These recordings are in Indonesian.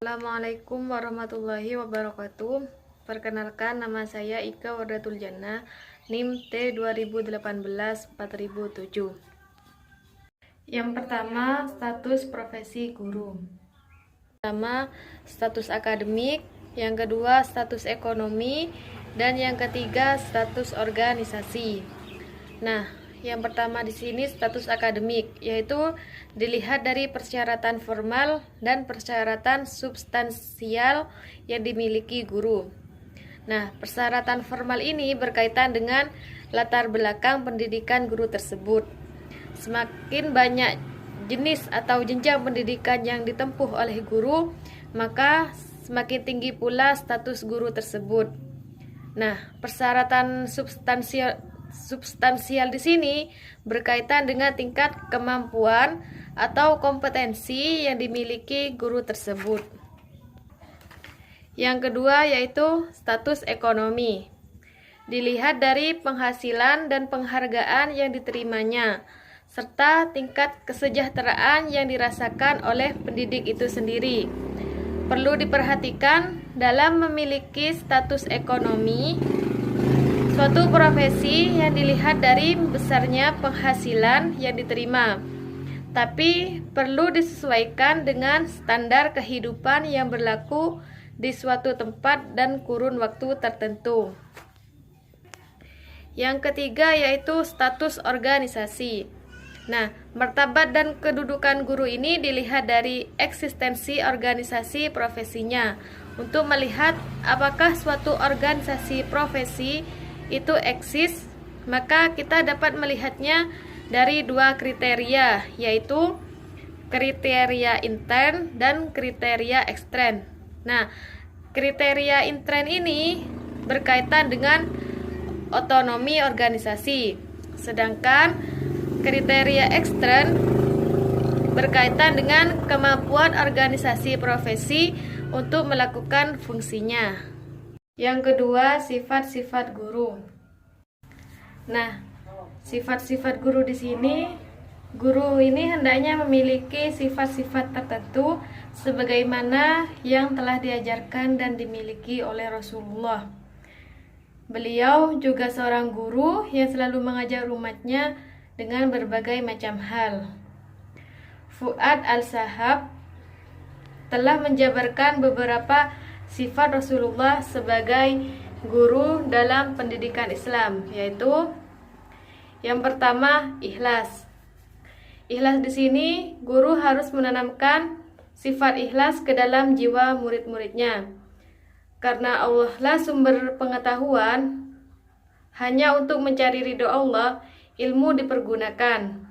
Assalamualaikum warahmatullahi wabarakatuh. Perkenalkan, nama saya Ika Wardatul Jannah, NIM T 2018-4007. Yang pertama, status profesi guru. Pertama, status akademik, yang kedua, status ekonomi, dan yang ketiga, status organisasi. Nah, yang pertama di sini status akademik, yaitu dilihat dari persyaratan formal dan persyaratan substansial yang dimiliki guru. Nah, persyaratan formal ini berkaitan dengan latar belakang pendidikan guru tersebut. Semakin banyak jenis atau jenjang pendidikan yang ditempuh oleh guru, maka semakin tinggi pula status guru tersebut. Nah, persyaratan substansial di sini berkaitan dengan tingkat kemampuan atau kompetensi yang dimiliki guru tersebut. Yang kedua yaitu status ekonomi. Dilihat dari penghasilan dan penghargaan yang diterimanya, serta tingkat kesejahteraan yang dirasakan oleh pendidik itu sendiri. Perlu diperhatikan dalam memiliki status ekonomi, suatu profesi yang dilihat dari besarnya penghasilan yang diterima, tapi perlu disesuaikan dengan standar kehidupan yang berlaku di suatu tempat dan kurun waktu tertentu. Yang ketiga yaitu status organisasi. Nah, martabat dan kedudukan guru ini dilihat dari eksistensi organisasi profesinya, untuk melihat apakah suatu organisasi profesi itu eksis, maka kita dapat melihatnya dari dua kriteria, yaitu kriteria intern dan kriteria ekstern. Nah, kriteria intern ini berkaitan dengan otonomi organisasi, sedangkan kriteria ekstern berkaitan dengan kemampuan organisasi profesi untuk melakukan fungsinya. Yang kedua, sifat-sifat guru. Nah, sifat-sifat guru di sini, guru ini hendaknya memiliki sifat-sifat tertentu sebagaimana yang telah diajarkan dan dimiliki oleh Rasulullah. Beliau juga seorang guru yang selalu mengajar umatnya dengan berbagai macam hal. Fuad Al-Sahab telah menjabarkan beberapa sifat Rasulullah sebagai guru dalam pendidikan Islam, yaitu yang pertama, ikhlas. Ikhlas di sini guru harus menanamkan sifat ikhlas ke dalam jiwa murid-muridnya. Karena Allah lah sumber pengetahuan, hanya untuk mencari ridho Allah, ilmu dipergunakan.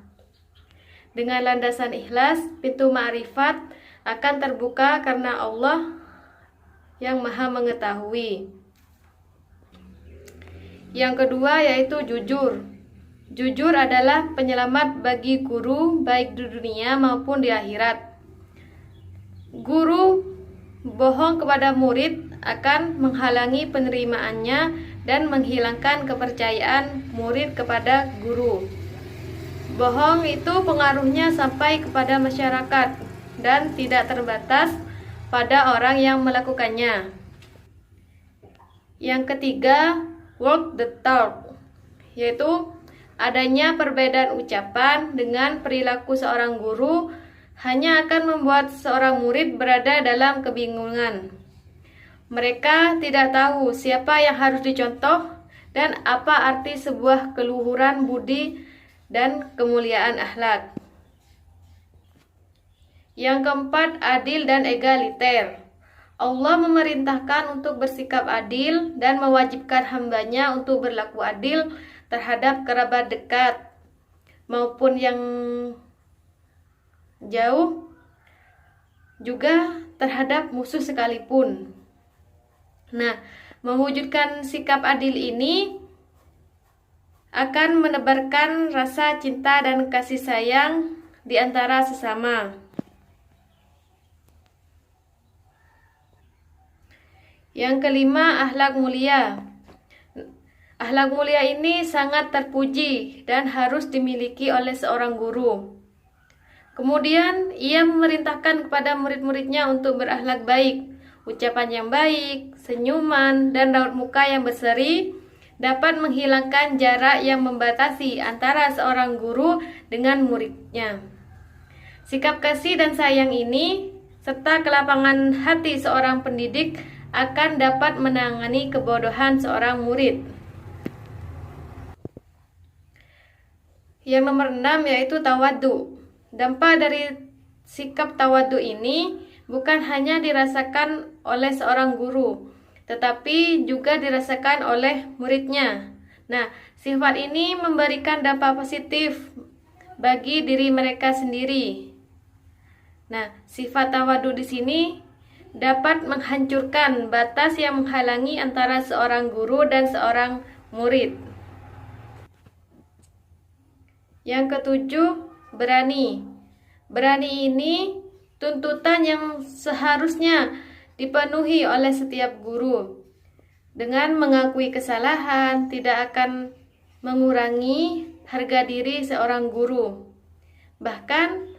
Dengan landasan ikhlas, pintu ma'rifat akan terbuka karena Allah yang Maha mengetahui. Yang kedua yaitu jujur. Jujur adalah penyelamat bagi guru baik di dunia maupun di akhirat. Guru bohong kepada murid akan menghalangi penerimaannya dan menghilangkan kepercayaan murid kepada guru. Bohong itu pengaruhnya sampai kepada masyarakat dan tidak terbatas pada orang yang melakukannya. Yang ketiga, walk the talk, yaitu adanya perbedaan ucapan dengan perilaku seorang guru hanya akan membuat seorang murid berada dalam kebingungan. Mereka tidak tahu siapa yang harus dicontoh dan apa arti sebuah keluhuran budi dan kemuliaan akhlak. Yang keempat, adil dan egaliter. Allah memerintahkan untuk bersikap adil dan mewajibkan hambanya untuk berlaku adil terhadap kerabat dekat maupun yang jauh, juga terhadap musuh sekalipun. Nah, mewujudkan sikap adil ini akan menebarkan rasa cinta dan kasih sayang di antara sesama. Yang kelima, akhlak mulia. Akhlak mulia ini sangat terpuji dan harus dimiliki oleh seorang guru. Kemudian ia memerintahkan kepada murid-muridnya untuk berakhlak baik. Ucapan yang baik, senyuman, dan raut muka yang berseri dapat menghilangkan jarak yang membatasi antara seorang guru dengan muridnya. Sikap kasih dan sayang ini serta kelapangan hati seorang pendidik akan dapat menangani kebodohan seorang murid. Yang nomor 6 yaitu tawadhu. Dampak dari sikap tawadhu ini bukan hanya dirasakan oleh seorang guru, tetapi juga dirasakan oleh muridnya. Nah, sifat ini memberikan dampak positif bagi diri mereka sendiri. Nah, sifat tawadhu di sini dapat menghancurkan batas yang menghalangi antara seorang guru dan seorang murid. Yang ketujuh, berani. Berani ini tuntutan yang seharusnya dipenuhi oleh setiap guru. Dengan mengakui kesalahan tidak akan mengurangi harga diri seorang guru. Bahkan,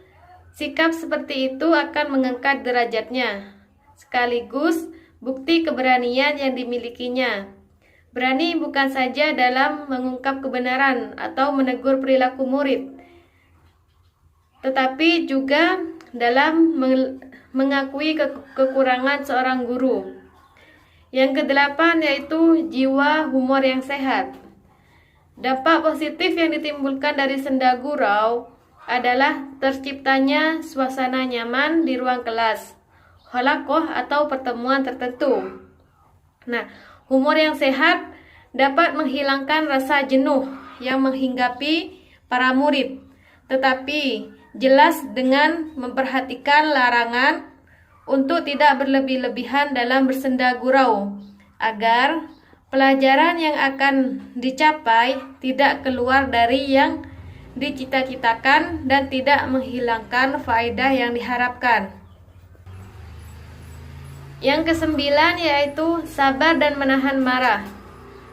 sikap seperti itu akan mengangkat derajatnya, sekaligus bukti keberanian yang dimilikinya. Berani bukan saja dalam mengungkap kebenaran atau menegur perilaku murid, tetapi juga dalam mengakui kekurangan seorang guru. Yang kedelapan yaitu jiwa humor yang sehat. Dampak positif yang ditimbulkan dari senda gurau adalah terciptanya suasana nyaman di ruang kelas, halakoh atau pertemuan tertentu. Nah, humor yang sehat dapat menghilangkan rasa jenuh yang menghinggapi para murid, tetapi jelas dengan memperhatikan larangan untuk tidak berlebih-lebihan dalam bersenda gurau, agar pelajaran yang akan dicapai tidak keluar dari yang dicita-citakan dan tidak menghilangkan faedah yang diharapkan. Yang kesembilan yaitu sabar dan menahan marah.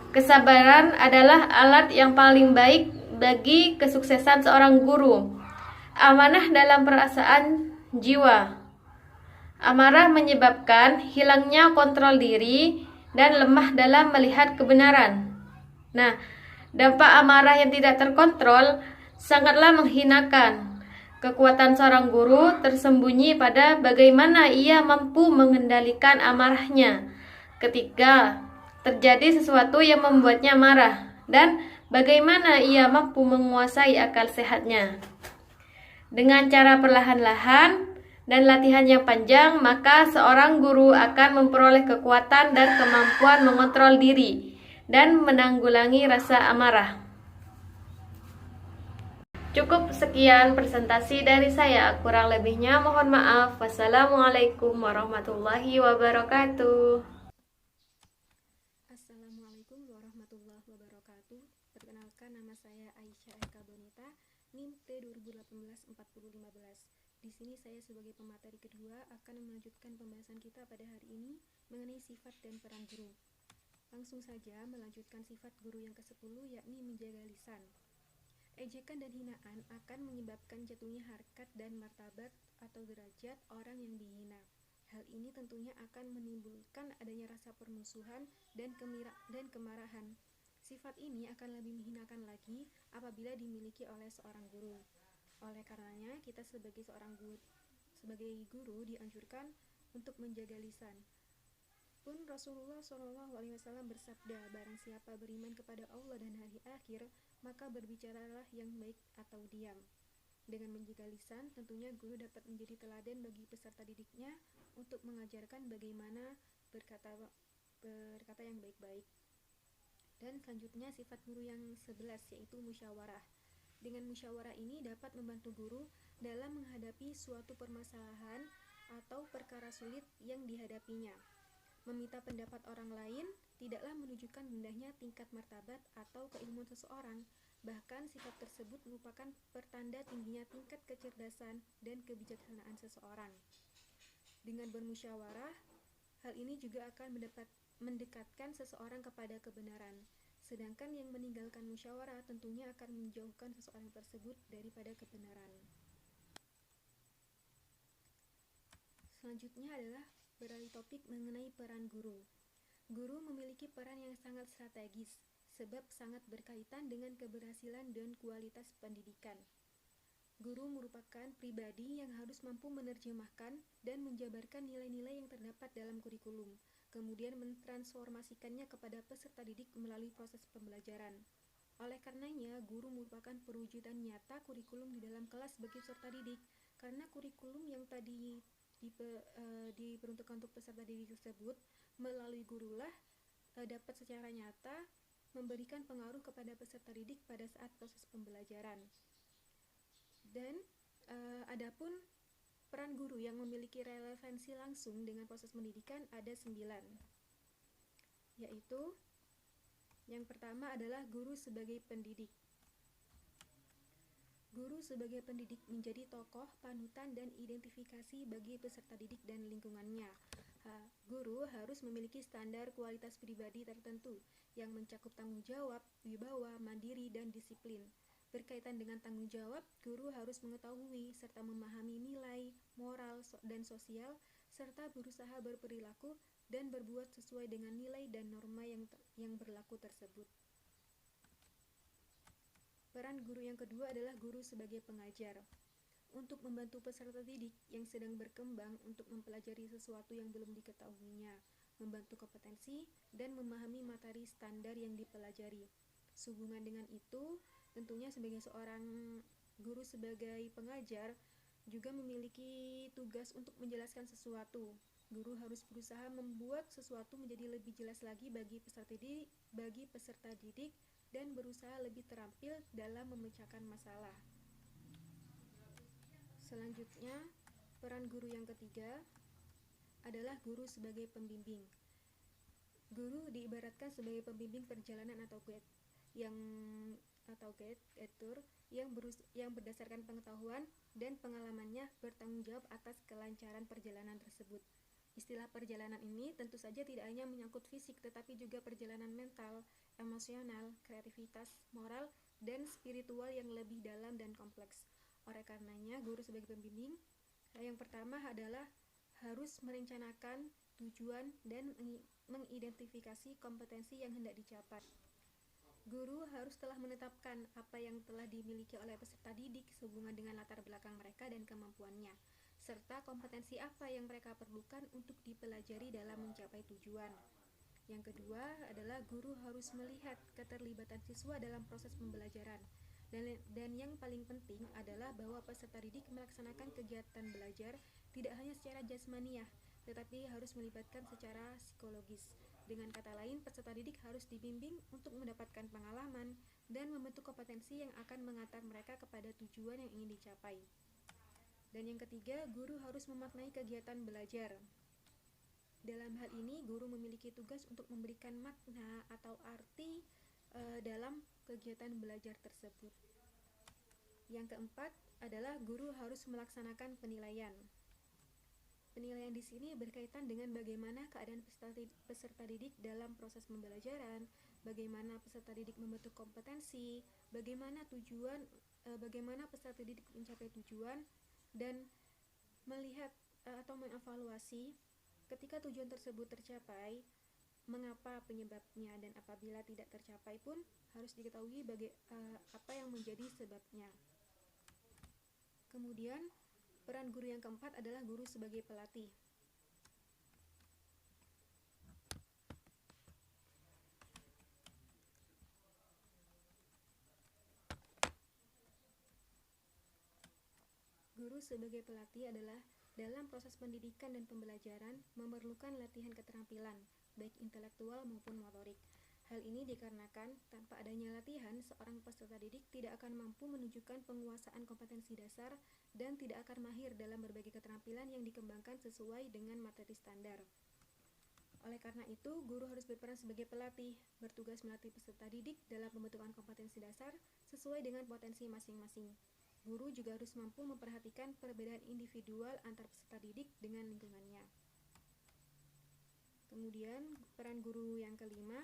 Kesabaran adalah alat yang paling baik bagi kesuksesan seorang guru. Amanah dalam perasaan jiwa. Amarah menyebabkan hilangnya kontrol diri dan lemah dalam melihat kebenaran. Nah, dampak amarah yang tidak terkontrol sangatlah menghinakan. Kekuatan seorang guru tersembunyi pada bagaimana ia mampu mengendalikan amarahnya ketika terjadi sesuatu yang membuatnya marah, dan bagaimana ia mampu menguasai akal sehatnya. Dengan cara perlahan-lahan dan latihan yang panjang, maka seorang guru akan memperoleh kekuatan dan kemampuan mengontrol diri dan menanggulangi rasa amarah. Cukup sekian presentasi dari saya, kurang lebihnya mohon maaf. Wassalamualaikum warahmatullahi wabarakatuh. Assalamualaikum warahmatullahi wabarakatuh. Perkenalkan, nama saya Aisyah Eka Bonita, NIM T2018-4015. Di sini saya sebagai pemateri kedua akan melanjutkan pembahasan kita pada hari ini mengenai sifat dan peran guru. Langsung saja melanjutkan sifat guru yang ke-10, yakni menjaga lisan. Ejekan dan hinaan akan menyebabkan jatuhnya harkat dan martabat atau derajat orang yang dihina. Hal ini tentunya akan menimbulkan adanya rasa permusuhan dan kemarahan. Sifat ini akan lebih menghinakan lagi apabila dimiliki oleh seorang guru. Oleh karenanya, kita sebagai guru dianjurkan untuk menjaga lisan. Pun Rasulullah SAW bersabda, barang siapa beriman kepada Allah dan hari akhir, maka berbicaralah yang baik atau diam. Dengan menjaga lisan, tentunya guru dapat menjadi teladan bagi peserta didiknya untuk mengajarkan bagaimana berkata yang baik-baik. Dan selanjutnya sifat guru yang 11 yaitu musyawarah. Dengan musyawarah ini dapat membantu guru dalam menghadapi suatu permasalahan atau perkara sulit yang dihadapinya. Meminta pendapat orang lain tidaklah menunjukkan rendahnya tingkat martabat atau keilmuan seseorang. Bahkan sikap tersebut merupakan pertanda tingginya tingkat kecerdasan dan kebijaksanaan seseorang. Dengan bermusyawarah, hal ini juga akan mendekatkan seseorang kepada kebenaran. Sedangkan yang meninggalkan musyawarah tentunya akan menjauhkan seseorang tersebut daripada kebenaran. Selanjutnya adalah beralih topik mengenai peran guru. Guru memiliki peran yang sangat strategis, sebab sangat berkaitan dengan keberhasilan dan kualitas pendidikan. Guru merupakan pribadi yang harus mampu menerjemahkan dan menjabarkan nilai-nilai yang terdapat dalam kurikulum, kemudian mentransformasikannya kepada peserta didik melalui proses pembelajaran. Oleh karenanya, guru merupakan perwujudan nyata kurikulum di dalam kelas bagi peserta didik, karena kurikulum yang tadi diperuntukkan untuk peserta didik tersebut melalui gurulah dapat secara nyata memberikan pengaruh kepada peserta didik pada saat proses pembelajaran. Dan adapun peran guru yang memiliki relevansi langsung dengan proses pendidikan ada 9, yaitu yang pertama adalah guru sebagai pendidik. Guru sebagai pendidik menjadi tokoh, panutan, dan identifikasi bagi peserta didik dan lingkungannya. Guru harus memiliki standar kualitas pribadi tertentu yang mencakup tanggung jawab, wibawa, mandiri, dan disiplin. Berkaitan dengan tanggung jawab, guru harus mengetahui serta memahami nilai, moral, dan sosial, serta berusaha berperilaku dan berbuat sesuai dengan nilai dan norma yang berlaku tersebut. Peran guru yang kedua adalah guru sebagai pengajar. Untuk membantu peserta didik yang sedang berkembang untuk mempelajari sesuatu yang belum diketahuinya, membantu kompetensi, dan memahami materi standar yang dipelajari. Sehubungan dengan itu, tentunya sebagai seorang guru sebagai pengajar juga memiliki tugas untuk menjelaskan sesuatu. Guru harus berusaha membuat sesuatu menjadi lebih jelas lagi bagi peserta didik dan berusaha lebih terampil dalam memecahkan masalah. Selanjutnya, peran guru yang ketiga adalah guru sebagai pembimbing. Guru diibaratkan sebagai pembimbing perjalanan atau guide tour yang berdasarkan pengetahuan dan pengalamannya bertanggung jawab atas kelancaran perjalanan tersebut. Istilah perjalanan ini tentu saja tidak hanya menyangkut fisik, tetapi juga perjalanan mental, emosional, kreativitas, moral, dan spiritual yang lebih dalam dan kompleks. Oleh karenanya, guru sebagai pembimbing yang pertama adalah harus merencanakan tujuan dan mengidentifikasi kompetensi yang hendak dicapai. Guru harus telah menetapkan apa yang telah dimiliki oleh peserta didik sehubungan dengan latar belakang mereka dan kemampuannya, serta kompetensi apa yang mereka perlukan untuk dipelajari dalam mencapai tujuan. Yang kedua adalah guru harus melihat keterlibatan siswa dalam proses pembelajaran. Dan yang paling penting adalah bahwa peserta didik melaksanakan kegiatan belajar tidak hanya secara jasmaniah, tetapi harus melibatkan secara psikologis. Dengan kata lain, peserta didik harus dibimbing untuk mendapatkan pengalaman dan membentuk kompetensi yang akan mengantar mereka kepada tujuan yang ingin dicapai. Dan yang ketiga, guru harus memaknai kegiatan belajar. Dalam hal ini, guru memiliki tugas untuk memberikan makna atau arti dalam kegiatan belajar tersebut. Yang keempat adalah guru harus melaksanakan penilaian. Penilaian di sini berkaitan dengan bagaimana keadaan peserta didik dalam proses pembelajaran, bagaimana peserta didik membentuk kompetensi, bagaimana peserta didik mencapai tujuan, dan melihat atau mengevaluasi ketika tujuan tersebut tercapai, mengapa penyebabnya, dan apabila tidak tercapai pun harus diketahui apa yang menjadi sebabnya. Kemudian, peran guru yang keempat adalah guru sebagai pelatih. Guru sebagai pelatih adalah dalam proses pendidikan dan pembelajaran memerlukan latihan keterampilan, baik intelektual maupun motorik. Hal ini dikarenakan tanpa adanya latihan, seorang peserta didik tidak akan mampu menunjukkan penguasaan kompetensi dasar dan tidak akan mahir dalam berbagai keterampilan yang dikembangkan sesuai dengan materi standar. Oleh karena itu, guru harus berperan sebagai pelatih, bertugas melatih peserta didik dalam pembentukan kompetensi dasar sesuai dengan potensi masing-masing. Guru juga harus mampu memperhatikan perbedaan individual antar peserta didik dengan lingkungannya. Kemudian, peran guru yang kelima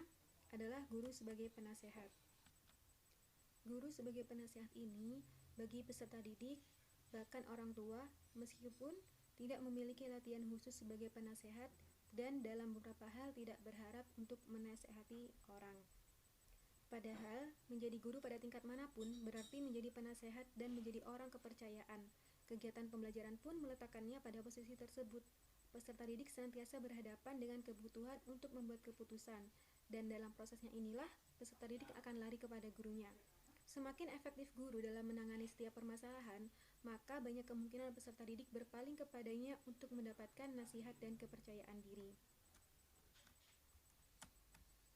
adalah guru sebagai penasehat. Guru sebagai penasehat ini bagi peserta didik, bahkan orang tua, meskipun tidak memiliki latihan khusus sebagai penasehat, dan dalam beberapa hal tidak berharap untuk menasehati orang. Padahal, menjadi guru pada tingkat manapun berarti menjadi penasehat dan menjadi orang kepercayaan. Kegiatan pembelajaran pun meletakkannya pada posisi tersebut. Peserta didik senantiasa berhadapan dengan kebutuhan untuk membuat keputusan, dan dalam prosesnya inilah peserta didik akan lari kepada gurunya. Semakin efektif guru dalam menangani setiap permasalahan, maka banyak kemungkinan peserta didik berpaling kepadanya untuk mendapatkan nasihat dan kepercayaan diri.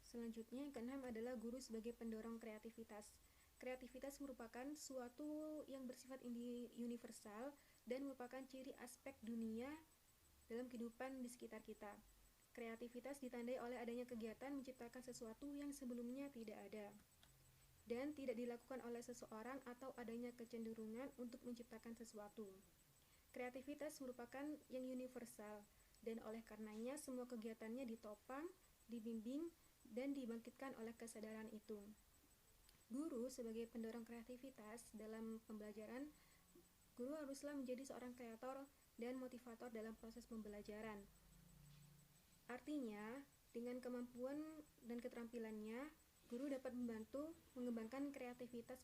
Selanjutnya, yang keenam adalah guru sebagai pendorong kreativitas. Kreativitas merupakan suatu yang bersifat universal dan merupakan ciri aspek dunia dalam kehidupan di sekitar kita. Kreativitas ditandai oleh adanya kegiatan menciptakan sesuatu yang sebelumnya tidak ada dan tidak dilakukan oleh seseorang atau adanya kecenderungan untuk menciptakan sesuatu. Kreativitas merupakan yang universal dan oleh karenanya semua kegiatannya ditopang, dibimbing, dan dibangkitkan oleh kesadaran itu. Guru sebagai pendorong kreativitas dalam pembelajaran, guru haruslah menjadi seorang kreator dan motivator dalam proses pembelajaran. Artinya, dengan kemampuan dan keterampilannya, guru dapat membantu mengembangkan kreativitas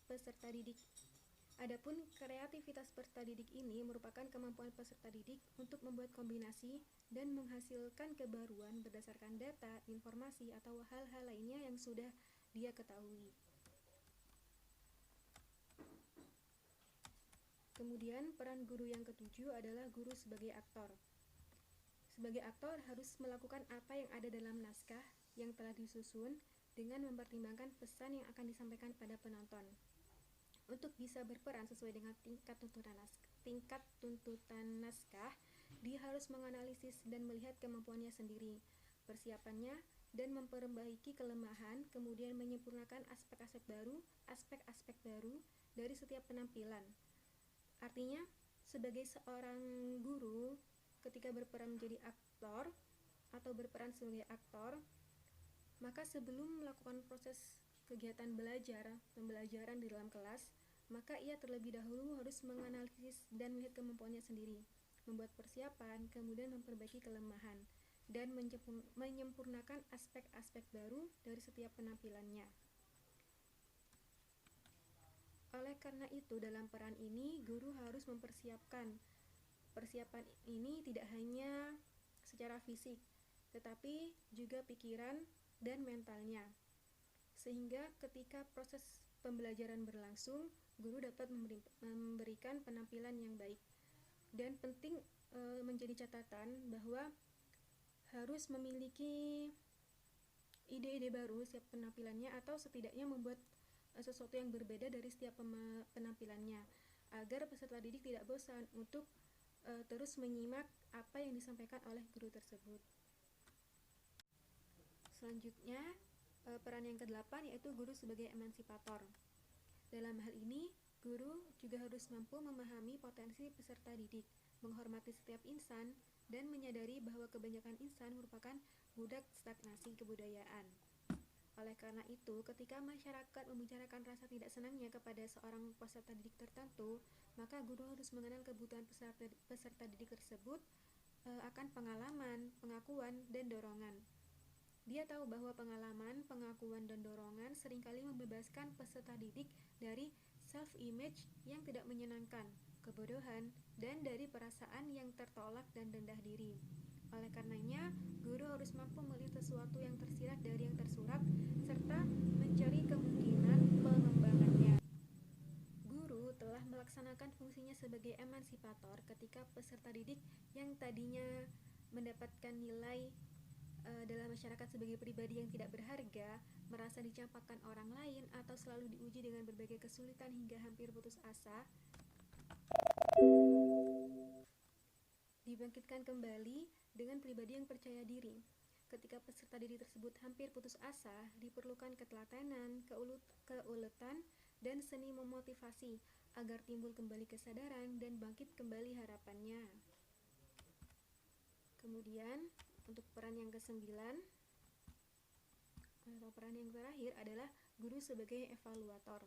peserta didik. Adapun kreativitas peserta didik ini merupakan kemampuan peserta didik untuk membuat kombinasi dan menghasilkan kebaruan berdasarkan data, informasi, atau hal-hal lainnya yang sudah dia ketahui. Kemudian, peran guru yang ketujuh adalah guru sebagai aktor. Sebagai aktor harus melakukan apa yang ada dalam naskah yang telah disusun dengan mempertimbangkan pesan yang akan disampaikan pada penonton. Untuk bisa berperan sesuai dengan tingkat tuntutan naskah, dia harus menganalisis dan melihat kemampuannya sendiri, persiapannya, dan memperbaiki kelemahan, kemudian menyempurnakan aspek-aspek baru dari setiap penampilan. Artinya, sebagai seorang guru, ketika berperan menjadi aktor atau berperan sebagai aktor, maka sebelum melakukan proses kegiatan pembelajaran di dalam kelas, maka ia terlebih dahulu harus menganalisis dan melihat kemampuannya sendiri, membuat persiapan, kemudian memperbaiki kelemahan, dan menyempurnakan aspek-aspek baru dari setiap penampilannya. Oleh karena itu, dalam peran ini, guru harus mempersiapkan. Persiapan ini tidak hanya secara fisik, tetapi juga pikiran dan mentalnya. Sehingga ketika proses pembelajaran berlangsung, guru dapat memberikan penampilan yang baik. Dan penting menjadi catatan bahwa harus memiliki ide-ide baru setiap penampilannya, atau setidaknya membuat sesuatu yang berbeda dari setiap penampilannya, agar peserta didik tidak bosan untuk terus menyimak apa yang disampaikan oleh guru tersebut. Selanjutnya, peran yang ke-8 yaitu guru sebagai emansipator. Dalam hal ini, guru juga harus mampu memahami potensi peserta didik, menghormati setiap insan, dan menyadari bahwa kebanyakan insan merupakan budak stagnasi kebudayaan. Oleh karena itu, ketika masyarakat membicarakan rasa tidak senangnya kepada seorang peserta didik tertentu, maka guru harus mengenal kebutuhan peserta didik tersebut akan pengalaman, pengakuan, dan dorongan. Dia tahu bahwa pengalaman, pengakuan, dan dorongan seringkali membebaskan peserta didik dari self-image yang tidak menyenangkan, kebodohan, dan dari perasaan yang tertolak dan rendah diri. Oleh karenanya, guru harus mampu melihat sesuatu yang tersirat dari yang tersurat, serta mencari kemungkinan pengembangannya. Guru telah melaksanakan fungsinya sebagai emansipator ketika peserta didik yang tadinya mendapatkan nilai dalam masyarakat sebagai pribadi yang tidak berharga, merasa dicampakkan orang lain, atau selalu diuji dengan berbagai kesulitan hingga hampir putus asa, dibangkitkan kembali dengan pribadi yang percaya diri. Ketika peserta didik tersebut hampir putus asa, diperlukan ketelatenan, keuletan, dan seni memotivasi agar timbul kembali kesadaran dan bangkit kembali harapannya. Kemudian, untuk peran yang ke-9 atau peran yang terakhir adalah guru sebagai evaluator.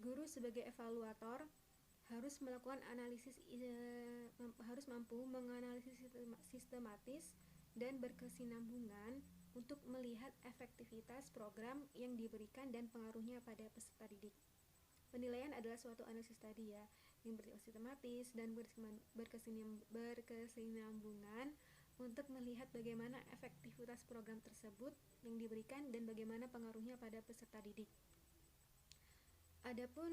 Guru sebagai evaluator harus melakukan harus mampu menganalisis sistematis dan berkesinambungan untuk melihat efektivitas program yang diberikan dan pengaruhnya pada peserta didik. Penilaian adalah suatu analisis tadi ya, yang bersifat sistematis dan berkesinambungan untuk melihat bagaimana efektivitas program tersebut yang diberikan dan bagaimana pengaruhnya pada peserta didik. Adapun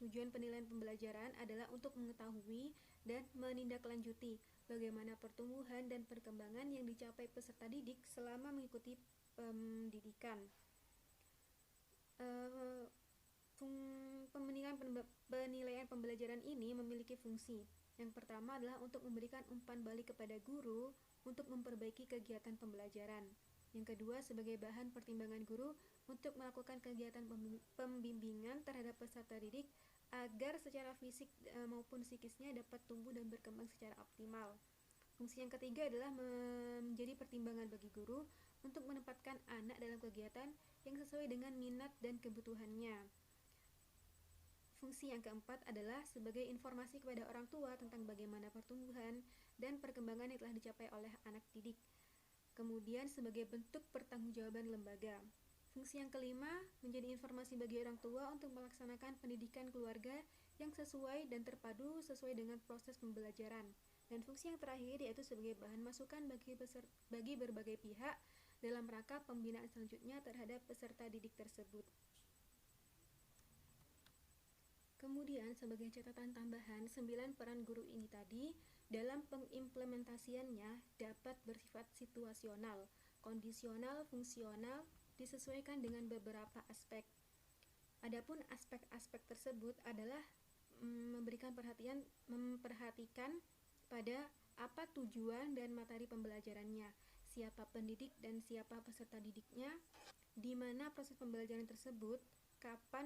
tujuan penilaian pembelajaran adalah untuk mengetahui dan menindaklanjuti bagaimana pertumbuhan dan perkembangan yang dicapai peserta didik selama mengikuti pendidikan. Penilaian pembelajaran ini memiliki fungsi. Yang pertama adalah untuk memberikan umpan balik kepada guru untuk memperbaiki kegiatan pembelajaran. Yang kedua, sebagai bahan pertimbangan guru untuk melakukan kegiatan pembimbingan terhadap peserta didik agar secara fisik maupun psikisnya dapat tumbuh dan berkembang secara optimal. Fungsi yang ketiga adalah menjadi pertimbangan bagi guru untuk menempatkan anak dalam kegiatan yang sesuai dengan minat dan kebutuhannya. Fungsi yang keempat adalah sebagai informasi kepada orang tua tentang bagaimana pertumbuhan dan perkembangan yang telah dicapai oleh anak didik. Kemudian sebagai bentuk pertanggungjawaban lembaga. Fungsi yang kelima menjadi informasi bagi orang tua untuk melaksanakan pendidikan keluarga yang sesuai dan terpadu sesuai dengan proses pembelajaran. Dan fungsi yang terakhir yaitu sebagai bahan masukan bagi berbagai pihak dalam rangka pembinaan selanjutnya terhadap peserta didik tersebut. Kemudian sebagai catatan tambahan, 9 peran guru ini tadi dalam pengimplementasiannya dapat bersifat situasional, kondisional, fungsional, disesuaikan dengan beberapa aspek. Adapun aspek-aspek tersebut adalah memperhatikan pada apa tujuan dan materi pembelajarannya, siapa pendidik dan siapa peserta didiknya, di mana proses pembelajaran tersebut, kapan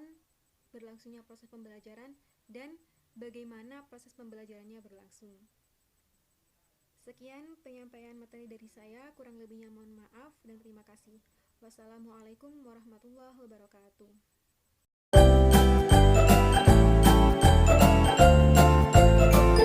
berlangsungnya proses pembelajaran, dan bagaimana proses pembelajarannya berlangsung. Sekian penyampaian materi dari saya, kurang lebihnya mohon maaf dan terima kasih. Wassalamualaikum warahmatullahi wabarakatuh.